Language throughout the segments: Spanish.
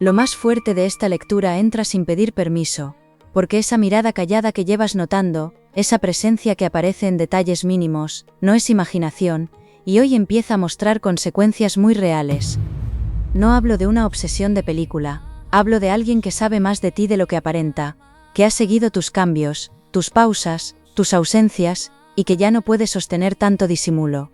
Lo más fuerte de esta lectura entra sin pedir permiso, porque esa mirada callada que llevas notando, esa presencia que aparece en detalles mínimos, no es imaginación, y hoy empieza a mostrar consecuencias muy reales. No hablo de una obsesión de película, hablo de alguien que sabe más de ti de lo que aparenta, que ha seguido tus cambios, tus pausas, tus ausencias, y que ya no puede sostener tanto disimulo.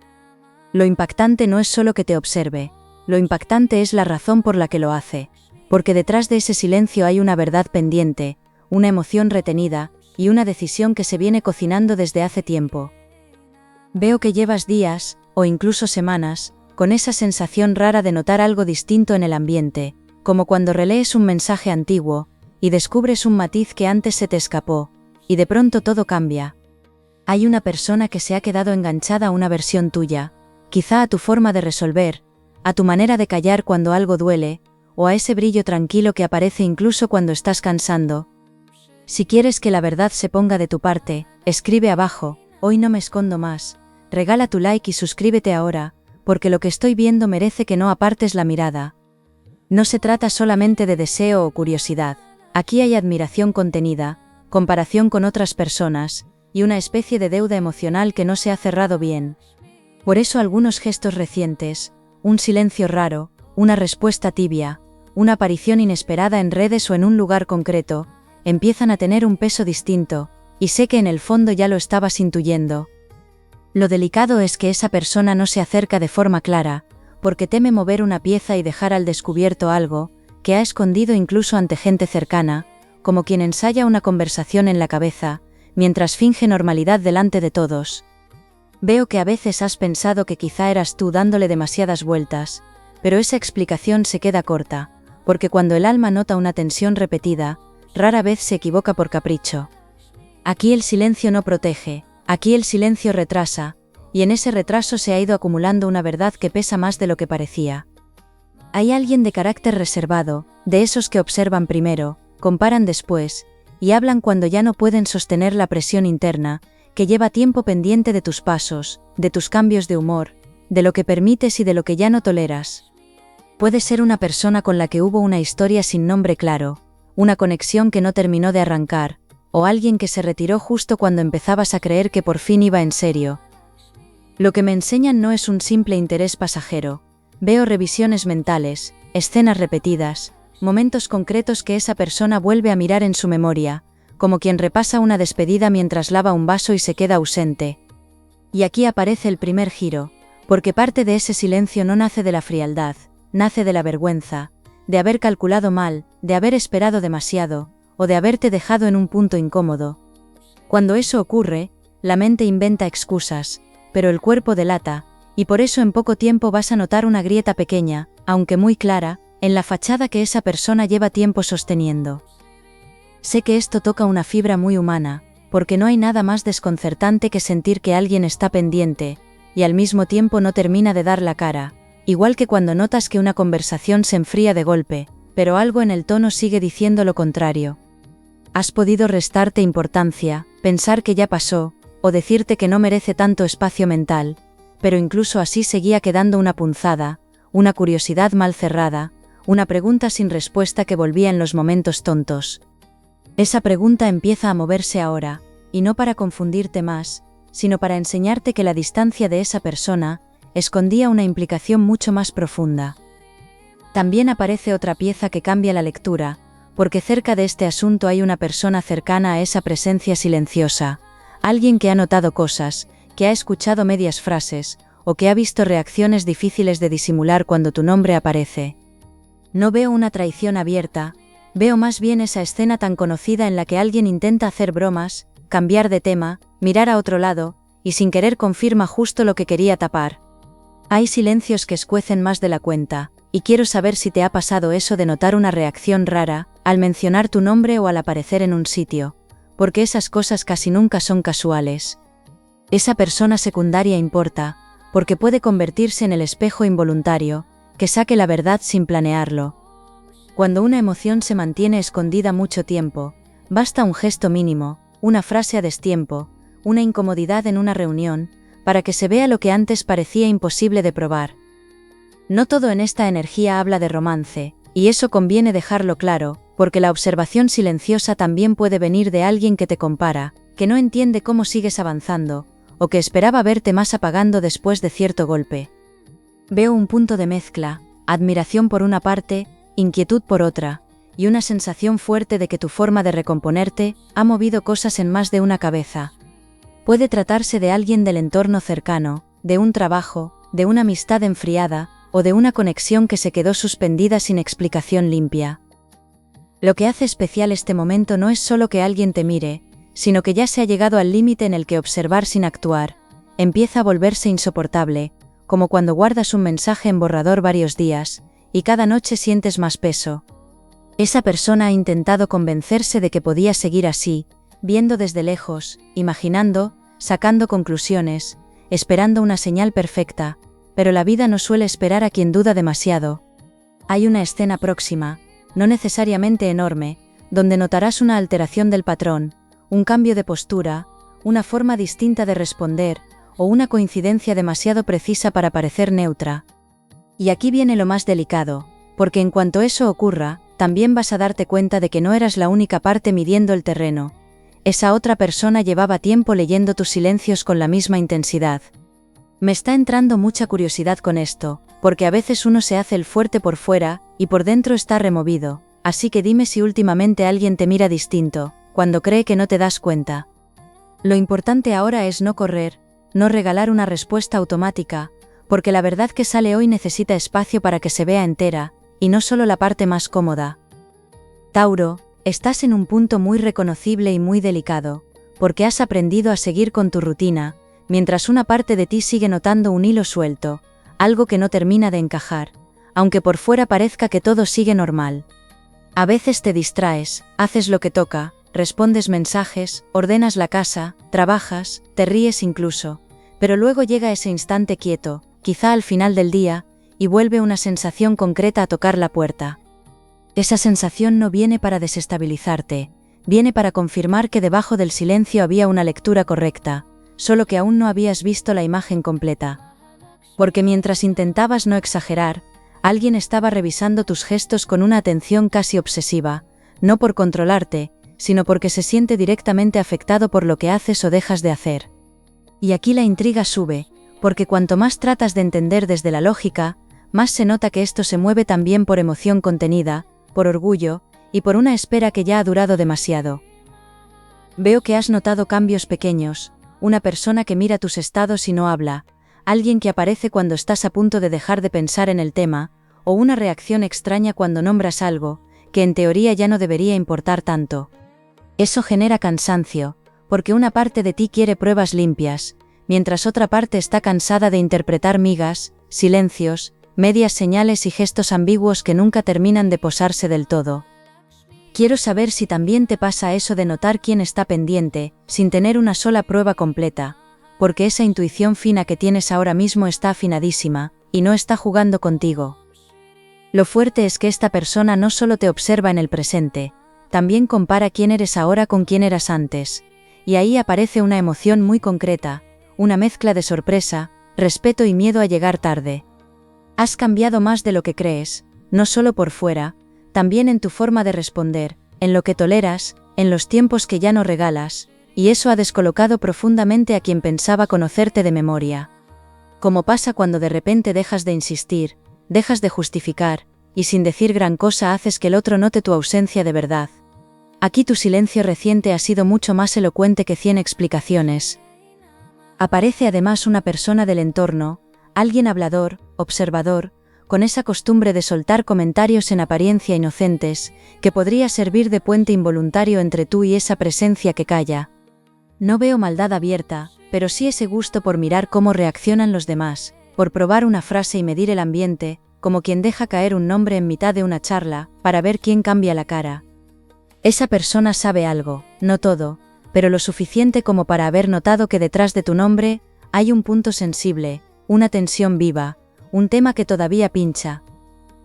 Lo impactante no es solo que te observe, lo impactante es la razón por la que lo hace, porque detrás de ese silencio hay una verdad pendiente, una emoción retenida, y una decisión que se viene cocinando desde hace tiempo. Veo que llevas días, o incluso semanas, con esa sensación rara de notar algo distinto en el ambiente, como cuando relees un mensaje antiguo, y descubres un matiz que antes se te escapó, y de pronto todo cambia. Hay una persona que se ha quedado enganchada a una versión tuya, quizá a tu forma de resolver, a tu manera de callar cuando algo duele, o a ese brillo tranquilo que aparece incluso cuando estás cansando. Si quieres que la verdad se ponga de tu parte, escribe abajo, hoy no me escondo más, regala tu like y suscríbete ahora, porque lo que estoy viendo merece que no apartes la mirada. No se trata solamente de deseo o curiosidad, aquí hay admiración contenida, comparación con otras personas, y una especie de deuda emocional que no se ha cerrado bien. Por eso algunos gestos recientes, un silencio raro, una respuesta tibia, una aparición inesperada en redes o en un lugar concreto, empiezan a tener un peso distinto, y sé que en el fondo ya lo estabas intuyendo. Lo delicado es que esa persona no se acerca de forma clara, porque teme mover una pieza y dejar al descubierto algo, que ha escondido incluso ante gente cercana, como quien ensaya una conversación en la cabeza, mientras finge normalidad delante de todos. Veo que a veces has pensado que quizá eras tú dándole demasiadas vueltas, pero esa explicación se queda corta, porque cuando el alma nota una tensión repetida, rara vez se equivoca por capricho. Aquí el silencio no protege, aquí el silencio retrasa, y en ese retraso se ha ido acumulando una verdad que pesa más de lo que parecía. Hay alguien de carácter reservado, de esos que observan primero, comparan después, y hablan cuando ya no pueden sostener la presión interna, que lleva tiempo pendiente de tus pasos, de tus cambios de humor, de lo que permites y de lo que ya no toleras. Puede ser una persona con la que hubo una historia sin nombre claro, una conexión que no terminó de arrancar, o alguien que se retiró justo cuando empezabas a creer que por fin iba en serio. Lo que me enseñan no es un simple interés pasajero, veo revisiones mentales, escenas repetidas, momentos concretos que esa persona vuelve a mirar en su memoria, como quien repasa una despedida mientras lava un vaso y se queda ausente. Y aquí aparece el primer giro, porque parte de ese silencio no nace de la frialdad, nace de la vergüenza, de haber calculado mal, de haber esperado demasiado, o de haberte dejado en un punto incómodo. Cuando eso ocurre, la mente inventa excusas, pero el cuerpo delata, y por eso en poco tiempo vas a notar una grieta pequeña, aunque muy clara, en la fachada que esa persona lleva tiempo sosteniendo. Sé que esto toca una fibra muy humana, porque no hay nada más desconcertante que sentir que alguien está pendiente, y al mismo tiempo no termina de dar la cara, igual que cuando notas que una conversación se enfría de golpe, pero algo en el tono sigue diciendo lo contrario. Has podido restarte importancia, pensar que ya pasó, o decirte que no merece tanto espacio mental, pero incluso así seguía quedando una punzada, una curiosidad mal cerrada, una pregunta sin respuesta que volvía en los momentos tontos. Esa pregunta empieza a moverse ahora, y no para confundirte más, sino para enseñarte que la distancia de esa persona escondía una implicación mucho más profunda. También aparece otra pieza que cambia la lectura, porque cerca de este asunto hay una persona cercana a esa presencia silenciosa, alguien que ha notado cosas, que ha escuchado medias frases, o que ha visto reacciones difíciles de disimular cuando tu nombre aparece. No veo una traición abierta, veo más bien esa escena tan conocida en la que alguien intenta hacer bromas, cambiar de tema, mirar a otro lado, y sin querer confirma justo lo que quería tapar. Hay silencios que escuecen más de la cuenta, y quiero saber si te ha pasado eso de notar una reacción rara, al mencionar tu nombre o al aparecer en un sitio, porque esas cosas casi nunca son casuales. Esa persona secundaria importa, porque puede convertirse en el espejo involuntario, que saque la verdad sin planearlo. Cuando una emoción se mantiene escondida mucho tiempo, basta un gesto mínimo, una frase a destiempo, una incomodidad en una reunión, para que se vea lo que antes parecía imposible de probar. No todo en esta energía habla de romance, Y eso conviene dejarlo claro, porque la observación silenciosa también puede venir de alguien que te compara, que no entiende cómo sigues avanzando, o que esperaba verte más apagando después de cierto golpe. Veo un punto de mezcla, admiración por una parte, inquietud por otra, y una sensación fuerte de que tu forma de recomponerte ha movido cosas en más de una cabeza. Puede tratarse de alguien del entorno cercano, de un trabajo, de una amistad enfriada, o de una conexión que se quedó suspendida sin explicación limpia. Lo que hace especial este momento no es solo que alguien te mire, sino que ya se ha llegado al límite en el que observar sin actuar empieza a volverse insoportable, como cuando guardas un mensaje en borrador varios días, y cada noche sientes más peso. Esa persona ha intentado convencerse de que podía seguir así, viendo desde lejos, imaginando, sacando conclusiones, esperando una señal perfecta, pero la vida no suele esperar a quien duda demasiado. Hay una escena próxima, no necesariamente enorme, donde notarás una alteración del patrón, un cambio de postura, una forma distinta de responder, o una coincidencia demasiado precisa para parecer neutra. Y aquí viene lo más delicado, porque en cuanto eso ocurra, también vas a darte cuenta de que no eras la única parte midiendo el terreno. Esa otra persona llevaba tiempo leyendo tus silencios con la misma intensidad. Me está entrando mucha curiosidad con esto, porque a veces uno se hace el fuerte por fuera, y por dentro está removido, así que dime si últimamente alguien te mira distinto, cuando cree que no te das cuenta. Lo importante ahora es no correr, no regalar una respuesta automática, porque la verdad que sale hoy necesita espacio para que se vea entera, y no solo la parte más cómoda. Tauro, estás en un punto muy reconocible y muy delicado, porque has aprendido a seguir con tu rutina, mientras una parte de ti sigue notando un hilo suelto, algo que no termina de encajar, aunque por fuera parezca que todo sigue normal. A veces te distraes, haces lo que toca, respondes mensajes, ordenas la casa, trabajas, te ríes incluso, pero luego llega ese instante quieto, quizá al final del día, y vuelve una sensación concreta a tocar la puerta. Esa sensación no viene para desestabilizarte, viene para confirmar que debajo del silencio había una lectura correcta, solo que aún no habías visto la imagen completa. Porque mientras intentabas no exagerar, alguien estaba revisando tus gestos con una atención casi obsesiva, no por controlarte, sino porque se siente directamente afectado por lo que haces o dejas de hacer. Y aquí la intriga sube, porque cuanto más tratas de entender desde la lógica, más se nota que esto se mueve también por emoción contenida, por orgullo, y por una espera que ya ha durado demasiado. Veo que has notado cambios pequeños, una persona que mira tus estados y no habla, alguien que aparece cuando estás a punto de dejar de pensar en el tema, o una reacción extraña cuando nombras algo, que en teoría ya no debería importar tanto. Eso genera cansancio, porque una parte de ti quiere pruebas limpias, mientras otra parte está cansada de interpretar migas, silencios, medias señales y gestos ambiguos que nunca terminan de posarse del todo. Quiero saber si también te pasa eso de notar quién está pendiente, sin tener una sola prueba completa, porque esa intuición fina que tienes ahora mismo está afinadísima, y no está jugando contigo. Lo fuerte es que esta persona no solo te observa en el presente, también compara quién eres ahora con quién eras antes, y ahí aparece una emoción muy concreta, una mezcla de sorpresa, respeto y miedo a llegar tarde. Has cambiado más de lo que crees, no solo por fuera, también en tu forma de responder, en lo que toleras, en los tiempos que ya no regalas, y eso ha descolocado profundamente a quien pensaba conocerte de memoria. Como pasa cuando de repente dejas de insistir, dejas de justificar, y sin decir gran cosa haces que el otro note tu ausencia de verdad. Aquí tu silencio reciente ha sido mucho más elocuente que 100 explicaciones. Aparece además una persona del entorno, alguien hablador, observador, con esa costumbre de soltar comentarios en apariencia inocentes, que podría servir de puente involuntario entre tú y esa presencia que calla. No veo maldad abierta, pero sí ese gusto por mirar cómo reaccionan los demás, por probar una frase y medir el ambiente, como quien deja caer un nombre en mitad de una charla, para ver quién cambia la cara. Esa persona sabe algo, no todo, pero lo suficiente como para haber notado que detrás de tu nombre hay un punto sensible, una tensión viva, un tema que todavía pincha.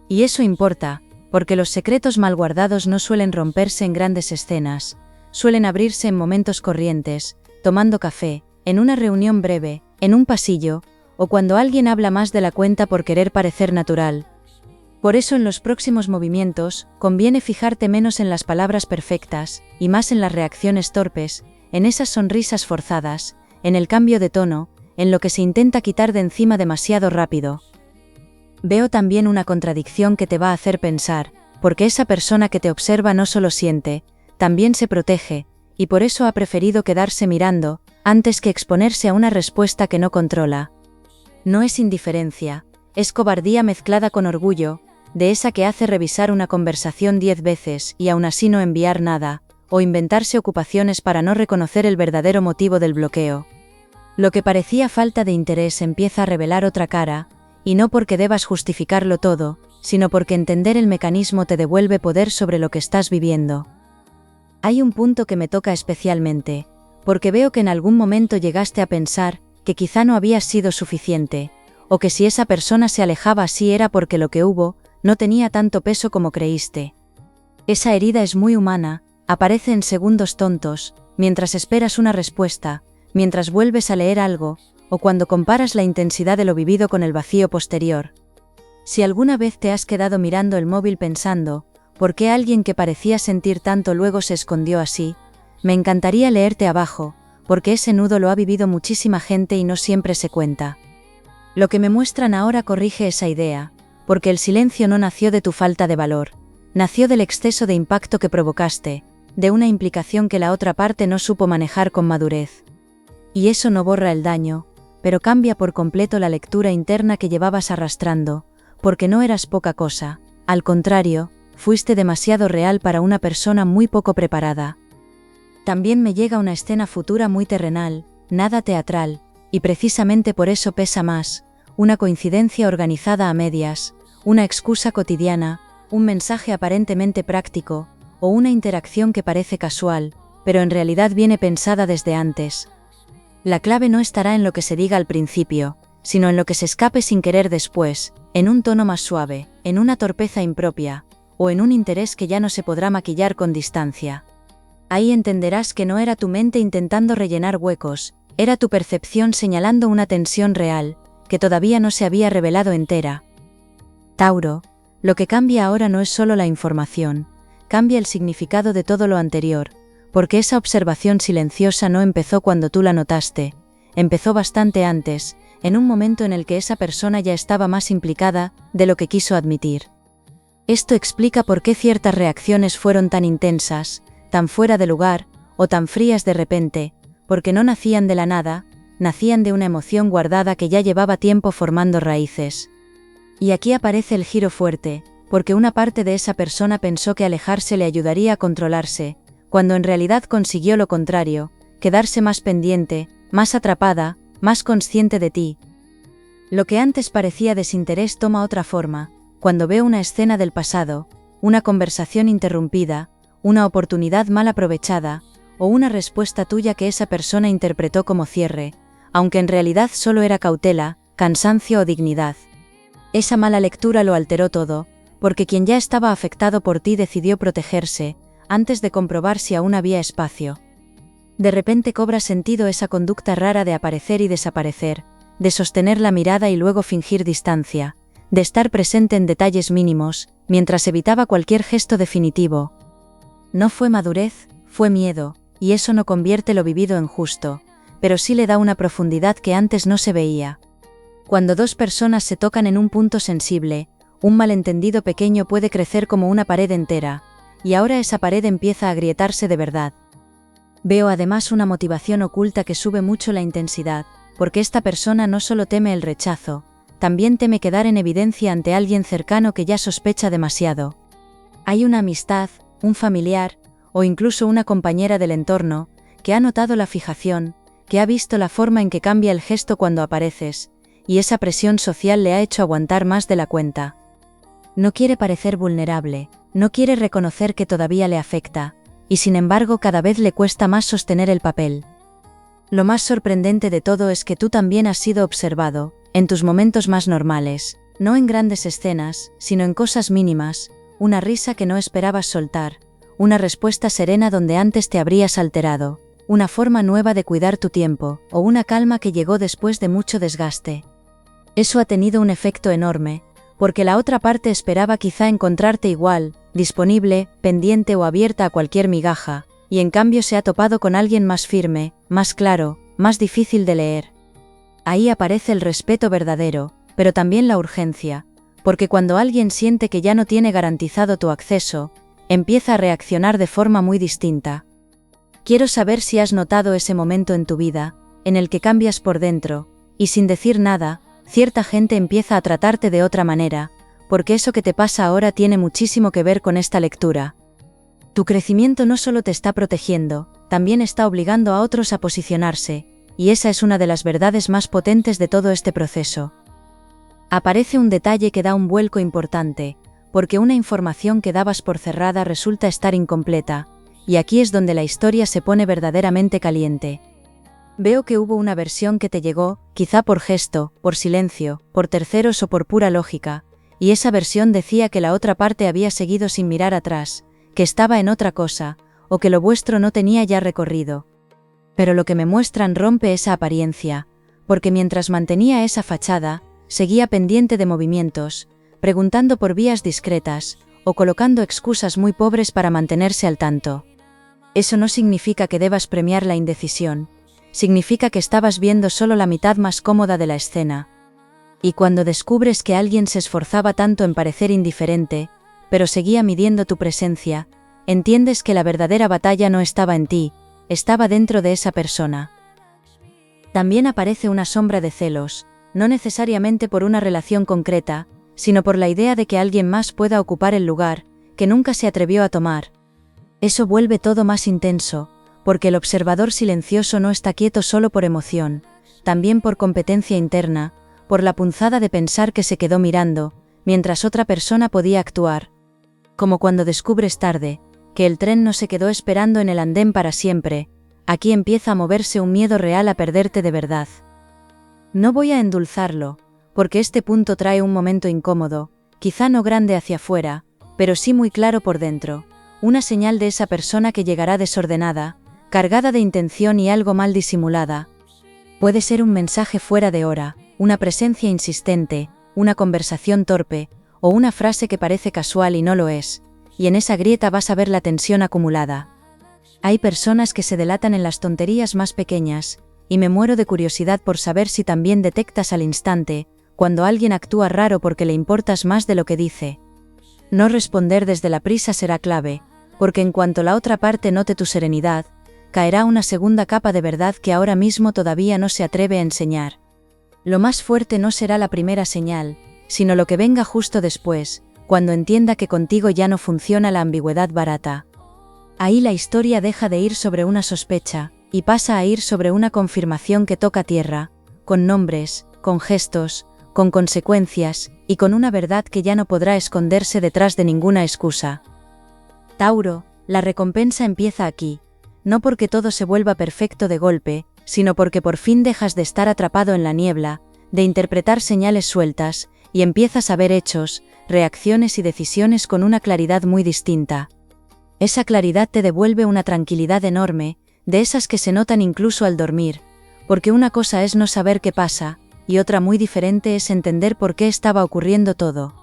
Y eso importa, porque los secretos mal guardados no suelen romperse en grandes escenas, suelen abrirse en momentos corrientes, tomando café, en una reunión breve, en un pasillo, o cuando alguien habla más de la cuenta por querer parecer natural. Por eso en los próximos movimientos, conviene fijarte menos en las palabras perfectas, y más en las reacciones torpes, en esas sonrisas forzadas, en el cambio de tono, en lo que se intenta quitar de encima demasiado rápido. Veo también una contradicción que te va a hacer pensar, porque esa persona que te observa no solo siente, también se protege, y por eso ha preferido quedarse mirando, antes que exponerse a una respuesta que no controla. No es indiferencia, es cobardía mezclada con orgullo, de esa que hace revisar una conversación 10 veces y aún así no enviar nada, o inventarse ocupaciones para no reconocer el verdadero motivo del bloqueo. Lo que parecía falta de interés empieza a revelar otra cara, y no porque debas justificarlo todo, sino porque entender el mecanismo te devuelve poder sobre lo que estás viviendo. Hay un punto que me toca especialmente, porque veo que en algún momento llegaste a pensar que quizá no habías sido suficiente, o que si esa persona se alejaba así era porque lo que hubo no tenía tanto peso como creíste. Esa herida es muy humana, aparece en segundos tontos, mientras esperas una respuesta, mientras vuelves a leer algo, o cuando comparas la intensidad de lo vivido con el vacío posterior. Si alguna vez te has quedado mirando el móvil pensando, ¿por qué alguien que parecía sentir tanto luego se escondió así? Me encantaría leerte abajo, porque ese nudo lo ha vivido muchísima gente y no siempre se cuenta. Lo que me muestran ahora corrige esa idea, porque el silencio no nació de tu falta de valor, nació del exceso de impacto que provocaste, de una implicación que la otra parte no supo manejar con madurez. Y eso no borra el daño, pero cambia por completo la lectura interna que llevabas arrastrando, porque no eras poca cosa, al contrario, fuiste demasiado real para una persona muy poco preparada. También me llega una escena futura muy terrenal, nada teatral, y precisamente por eso pesa más, una coincidencia organizada a medias, una excusa cotidiana, un mensaje aparentemente práctico, o una interacción que parece casual, pero en realidad viene pensada desde antes. La clave no estará en lo que se diga al principio, sino en lo que se escape sin querer después, en un tono más suave, en una torpeza impropia, o en un interés que ya no se podrá maquillar con distancia. Ahí entenderás que no era tu mente intentando rellenar huecos, era tu percepción señalando una tensión real, que todavía no se había revelado entera. Tauro, lo que cambia ahora no es solo la información, cambia el significado de todo lo anterior, porque esa observación silenciosa no empezó cuando tú la notaste, empezó bastante antes, en un momento en el que esa persona ya estaba más implicada de lo que quiso admitir. Esto explica por qué ciertas reacciones fueron tan intensas, tan fuera de lugar, o tan frías de repente, porque no nacían de la nada, nacían de una emoción guardada que ya llevaba tiempo formando raíces. Y aquí aparece el giro fuerte, porque una parte de esa persona pensó que alejarse le ayudaría a controlarse, cuando en realidad consiguió lo contrario, quedarse más pendiente, más atrapada, más consciente de ti. Lo que antes parecía desinterés toma otra forma, cuando veo una escena del pasado, una conversación interrumpida, una oportunidad mal aprovechada, o una respuesta tuya que esa persona interpretó como cierre, aunque en realidad solo era cautela, cansancio o dignidad. Esa mala lectura lo alteró todo, porque quien ya estaba afectado por ti decidió protegerse, antes de comprobar si aún había espacio. De repente cobra sentido esa conducta rara de aparecer y desaparecer, de sostener la mirada y luego fingir distancia, de estar presente en detalles mínimos, mientras evitaba cualquier gesto definitivo. No fue madurez, fue miedo, y eso no convierte lo vivido en justo, pero sí le da una profundidad que antes no se veía. Cuando dos personas se tocan en un punto sensible, un malentendido pequeño puede crecer como una pared entera, y ahora esa pared empieza a agrietarse de verdad. Veo además una motivación oculta que sube mucho la intensidad, porque esta persona no solo teme el rechazo, también teme quedar en evidencia ante alguien cercano que ya sospecha demasiado. Hay una amistad, un familiar, o incluso una compañera del entorno, que ha notado la fijación, que ha visto la forma en que cambia el gesto cuando apareces, y esa presión social le ha hecho aguantar más de la cuenta. No quiere parecer vulnerable, no quiere reconocer que todavía le afecta, y sin embargo cada vez le cuesta más sostener el papel. Lo más sorprendente de todo es que tú también has sido observado, en tus momentos más normales, no en grandes escenas, sino en cosas mínimas, una risa que no esperabas soltar, una respuesta serena donde antes te habrías alterado, una forma nueva de cuidar tu tiempo, o una calma que llegó después de mucho desgaste. Eso ha tenido un efecto enorme, porque la otra parte esperaba quizá encontrarte igual, disponible, pendiente o abierta a cualquier migaja, y en cambio se ha topado con alguien más firme, más claro, más difícil de leer. Ahí aparece el respeto verdadero, pero también la urgencia, porque cuando alguien siente que ya no tiene garantizado tu acceso, empieza a reaccionar de forma muy distinta. Quiero saber si has notado ese momento en tu vida, en el que cambias por dentro, y sin decir nada, cierta gente empieza a tratarte de otra manera, porque eso que te pasa ahora tiene muchísimo que ver con esta lectura. Tu crecimiento no solo te está protegiendo, también está obligando a otros a posicionarse, y esa es una de las verdades más potentes de todo este proceso. Aparece un detalle que da un vuelco importante, porque una información que dabas por cerrada resulta estar incompleta, y aquí es donde la historia se pone verdaderamente caliente. Veo que hubo una versión que te llegó, quizá por gesto, por silencio, por terceros o por pura lógica, y esa versión decía que la otra parte había seguido sin mirar atrás, que estaba en otra cosa, o que lo vuestro no tenía ya recorrido. Pero lo que me muestran rompe esa apariencia, porque mientras mantenía esa fachada, seguía pendiente de movimientos, preguntando por vías discretas, o colocando excusas muy pobres para mantenerse al tanto. Eso no significa que debas premiar la indecisión, significa que estabas viendo solo la mitad más cómoda de la escena. Y cuando descubres que alguien se esforzaba tanto en parecer indiferente, pero seguía midiendo tu presencia, entiendes que la verdadera batalla no estaba en ti, estaba dentro de esa persona. También aparece una sombra de celos, no necesariamente por una relación concreta, sino por la idea de que alguien más pueda ocupar el lugar, que nunca se atrevió a tomar. Eso vuelve todo más intenso, porque el observador silencioso no está quieto solo por emoción, también por competencia interna, por la punzada de pensar que se quedó mirando, mientras otra persona podía actuar. Como cuando descubres tarde, que el tren no se quedó esperando en el andén para siempre, aquí empieza a moverse un miedo real a perderte de verdad. No voy a endulzarlo, porque este punto trae un momento incómodo, quizá no grande hacia afuera, pero sí muy claro por dentro, una señal de esa persona que llegará desordenada, cargada de intención y algo mal disimulada. Puede ser un mensaje fuera de hora, una presencia insistente, una conversación torpe, o una frase que parece casual y no lo es, y en esa grieta vas a ver la tensión acumulada. Hay personas que se delatan en las tonterías más pequeñas, y me muero de curiosidad por saber si también detectas al instante, cuando alguien actúa raro porque le importas más de lo que dice. No responder desde la prisa será clave, porque en cuanto la otra parte note tu serenidad, caerá una segunda capa de verdad que ahora mismo todavía no se atreve a enseñar. Lo más fuerte no será la primera señal, sino lo que venga justo después, cuando entienda que contigo ya no funciona la ambigüedad barata. Ahí la historia deja de ir sobre una sospecha, y pasa a ir sobre una confirmación que toca tierra, con nombres, con gestos, con consecuencias, y con una verdad que ya no podrá esconderse detrás de ninguna excusa. Tauro, la recompensa empieza aquí, no porque todo se vuelva perfecto de golpe, sino porque por fin dejas de estar atrapado en la niebla, de interpretar señales sueltas, y empiezas a ver hechos, reacciones y decisiones con una claridad muy distinta. Esa claridad te devuelve una tranquilidad enorme, de esas que se notan incluso al dormir, porque una cosa es no saber qué pasa, y otra muy diferente es entender por qué estaba ocurriendo todo.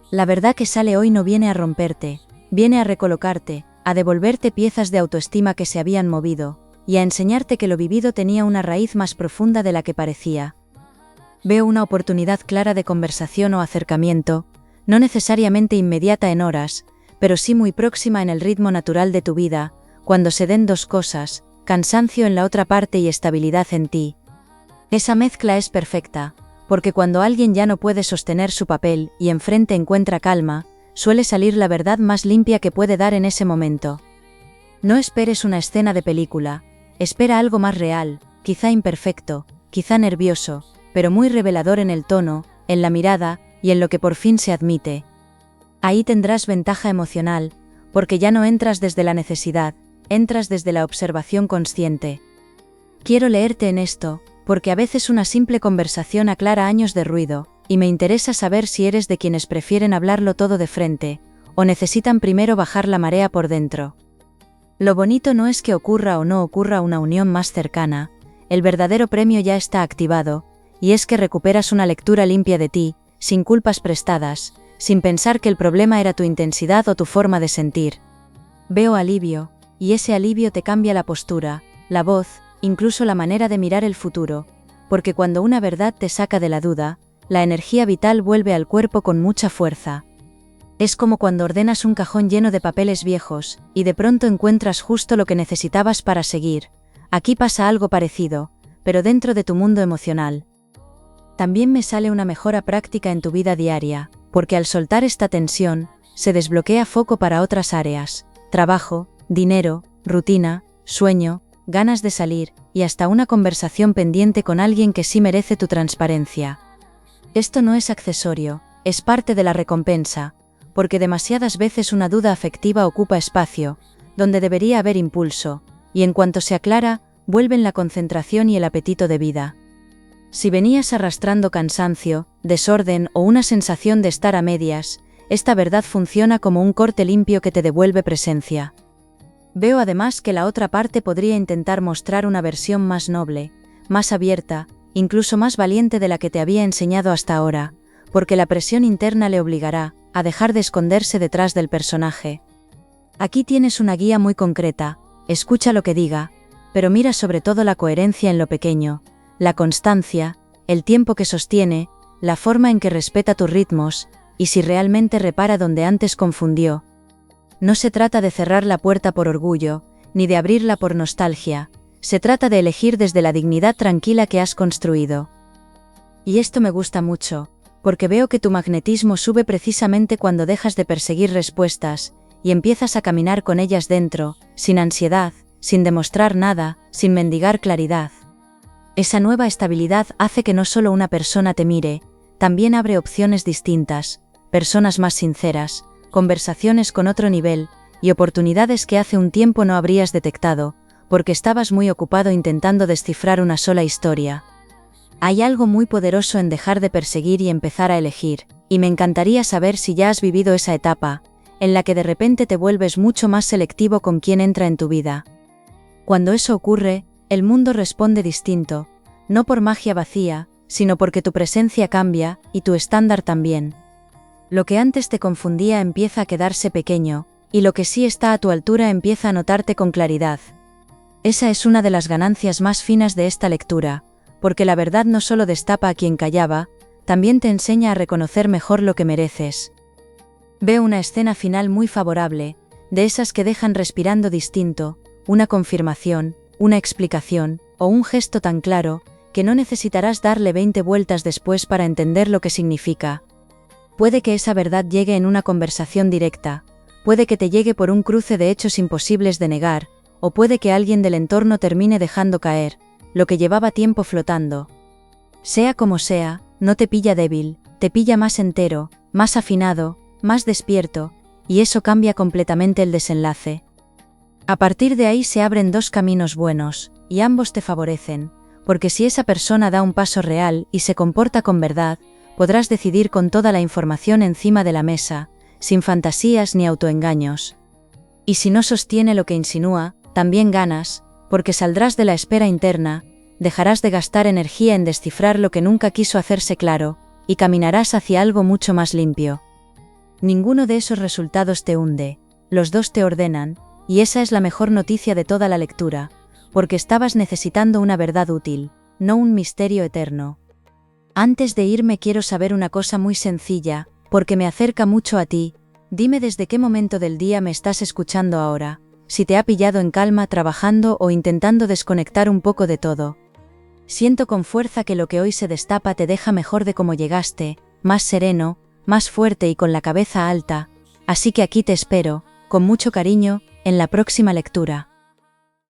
La verdad que sale hoy no viene a romperte, viene a recolocarte, a devolverte piezas de autoestima que se habían movido, y a enseñarte que lo vivido tenía una raíz más profunda de la que parecía. Veo una oportunidad clara de conversación o acercamiento, no necesariamente inmediata en horas, pero sí muy próxima en el ritmo natural de tu vida, cuando se den dos cosas, cansancio en la otra parte y estabilidad en ti. Esa mezcla es perfecta, porque cuando alguien ya no puede sostener su papel y enfrente encuentra calma, suele salir la verdad más limpia que puede dar en ese momento. No esperes una escena de película, espera algo más real, quizá imperfecto, quizá nervioso, pero muy revelador en el tono, en la mirada, y en lo que por fin se admite. Ahí tendrás ventaja emocional, porque ya no entras desde la necesidad, entras desde la observación consciente. Quiero leerte en esto, porque a veces una simple conversación aclara años de ruido, y me interesa saber si eres de quienes prefieren hablarlo todo de frente, o necesitan primero bajar la marea por dentro. Lo bonito no es que ocurra o no ocurra una unión más cercana, el verdadero premio ya está activado, y es que recuperas una lectura limpia de ti, sin culpas prestadas, sin pensar que el problema era tu intensidad o tu forma de sentir. Veo alivio, y ese alivio te cambia la postura, la voz, incluso la manera de mirar el futuro, porque cuando una verdad te saca de la duda, la energía vital vuelve al cuerpo con mucha fuerza. Es como cuando ordenas un cajón lleno de papeles viejos, y de pronto encuentras justo lo que necesitabas para seguir. Aquí pasa algo parecido, pero dentro de tu mundo emocional. También me sale una mejora práctica en tu vida diaria, porque al soltar esta tensión, se desbloquea foco para otras áreas: trabajo, dinero, rutina, sueño, ganas de salir, y hasta una conversación pendiente con alguien que sí merece tu transparencia. Esto no es accesorio, es parte de la recompensa, porque demasiadas veces una duda afectiva ocupa espacio, donde debería haber impulso, y en cuanto se aclara, vuelven la concentración y el apetito de vida. Si venías arrastrando cansancio, desorden o una sensación de estar a medias, esta verdad funciona como un corte limpio que te devuelve presencia. Veo además que la otra parte podría intentar mostrar una versión más noble, más abierta, incluso más valiente de la que te había enseñado hasta ahora, porque la presión interna le obligará a dejar de esconderse detrás del personaje. Aquí tienes una guía muy concreta: escucha lo que diga, pero mira sobre todo la coherencia en lo pequeño, la constancia, el tiempo que sostiene, la forma en que respeta tus ritmos, y si realmente repara donde antes confundió. No se trata de cerrar la puerta por orgullo, ni de abrirla por nostalgia, se trata de elegir desde la dignidad tranquila que has construido. Y esto me gusta mucho, porque veo que tu magnetismo sube precisamente cuando dejas de perseguir respuestas, y empiezas a caminar con ellas dentro, sin ansiedad, sin demostrar nada, sin mendigar claridad. Esa nueva estabilidad hace que no solo una persona te mire, también abre opciones distintas, personas más sinceras, conversaciones con otro nivel, y oportunidades que hace un tiempo no habrías detectado, porque estabas muy ocupado intentando descifrar una sola historia. Hay algo muy poderoso en dejar de perseguir y empezar a elegir, y me encantaría saber si ya has vivido esa etapa, en la que de repente te vuelves mucho más selectivo con quién entra en tu vida. Cuando eso ocurre, el mundo responde distinto, no por magia vacía, sino porque tu presencia cambia, y tu estándar también. Lo que antes te confundía empieza a quedarse pequeño, y lo que sí está a tu altura empieza a notarte con claridad. Esa es una de las ganancias más finas de esta lectura, porque la verdad no solo destapa a quien callaba, también te enseña a reconocer mejor lo que mereces. Veo una escena final muy favorable, de esas que dejan respirando distinto, una confirmación, una explicación, o un gesto tan claro, que no necesitarás darle 20 vueltas después para entender lo que significa. Puede que esa verdad llegue en una conversación directa, puede que te llegue por un cruce de hechos imposibles de negar, o puede que alguien del entorno termine dejando caer lo que llevaba tiempo flotando. Sea como sea, no te pilla débil, te pilla más entero, más afinado, más despierto, y eso cambia completamente el desenlace. A partir de ahí se abren dos caminos buenos, y ambos te favorecen, porque si esa persona da un paso real y se comporta con verdad, podrás decidir con toda la información encima de la mesa, sin fantasías ni autoengaños. Y si no sostiene lo que insinúa, también ganas, porque saldrás de la espera interna, dejarás de gastar energía en descifrar lo que nunca quiso hacerse claro, y caminarás hacia algo mucho más limpio. Ninguno de esos resultados te hunde, los dos te ordenan, y esa es la mejor noticia de toda la lectura, porque estabas necesitando una verdad útil, no un misterio eterno. Antes de irme quiero saber una cosa muy sencilla, porque me acerca mucho a ti: dime desde qué momento del día me estás escuchando ahora, si te ha pillado en calma trabajando o intentando desconectar un poco de todo. Siento con fuerza que lo que hoy se destapa te deja mejor de cómo llegaste, más sereno, más fuerte y con la cabeza alta, así que aquí te espero, con mucho cariño, en la próxima lectura.